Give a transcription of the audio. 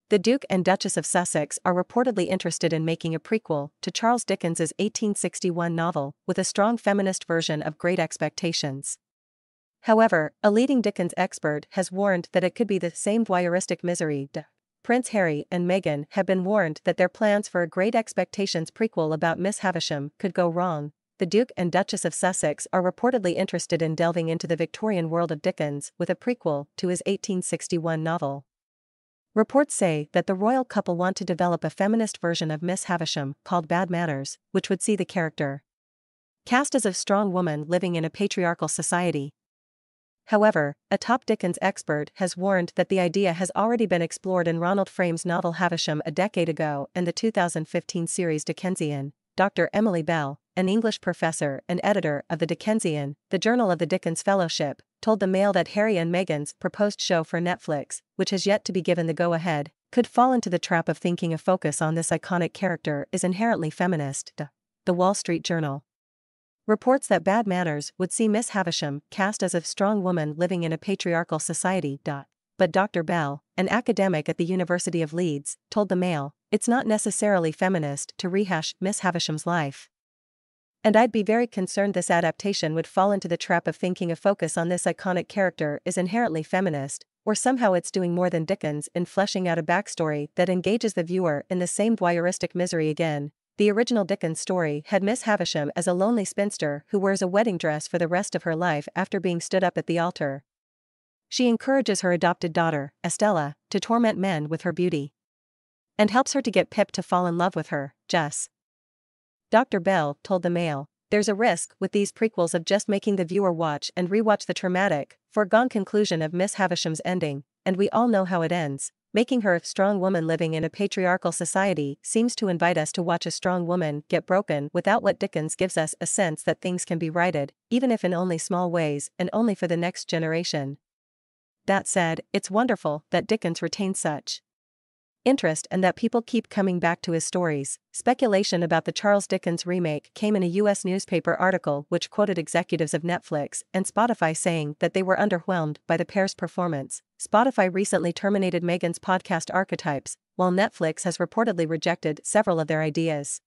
The Duke and Duchess of Sussex are reportedly interested in making a prequel to Charles Dickens's 1861 novel with a strong feminist version of Great Expectations. However, a leading Dickens expert has warned that it could be the same voyeuristic misery. Prince Harry and Meghan have been warned that their plans for a Great Expectations prequel about Miss Havisham could go wrong. The Duke and Duchess of Sussex are reportedly interested in delving into the Victorian world of Dickens with a prequel to his 1861 novel. Reports say that the royal couple want to develop a feminist version of Miss Havisham called Bad Manners, which would see the character cast as a strong woman living in a patriarchal society. However, a top Dickens expert has warned that the idea has already been explored in Ronald Frame's novel Havisham a decade ago and the 2015 series Dickensian. Dr. Emily Bell, an English professor and editor of the Dickensian, the Journal of the Dickens Fellowship, told the Mail that Harry and Meghan's proposed show for Netflix, which has yet to be given the go-ahead, could fall into the trap of thinking a focus on this iconic character is inherently feminist. The Wall Street Journal reports that Bad Manners would see Miss Havisham cast as a strong woman living in a patriarchal society. But Dr. Bell, an academic at the University of Leeds, told the Mail, it's not necessarily feminist to rehash Miss Havisham's life. And I'd be very concerned this adaptation would fall into the trap of thinking a focus on this iconic character is inherently feminist, or somehow it's doing more than Dickens in fleshing out a backstory that engages the viewer in the same voyeuristic misery again. The original Dickens story had Miss Havisham as a lonely spinster who wears a wedding dress for the rest of her life after being stood up at the altar. She encourages her adopted daughter, Estella, to torment men with her beauty, and helps her to get Pip to fall in love with her, Jess. Dr. Bell told the Mail, there's a risk with these prequels of just making the viewer watch and rewatch the traumatic, foregone conclusion of Miss Havisham's ending, and we all know how it ends. Making her a strong woman living in a patriarchal society seems to invite us to watch a strong woman get broken without what Dickens gives us a sense that things can be righted, even if in only small ways and only for the next generation. That said, it's wonderful that Dickens retains such interest and that people keep coming back to his stories. Speculation about the Charles Dickens remake came in a U.S. newspaper article which quoted executives of Netflix and Spotify saying that they were underwhelmed by the pair's performance. Spotify recently terminated Meghan's podcast Archetypes, while Netflix has reportedly rejected several of their ideas.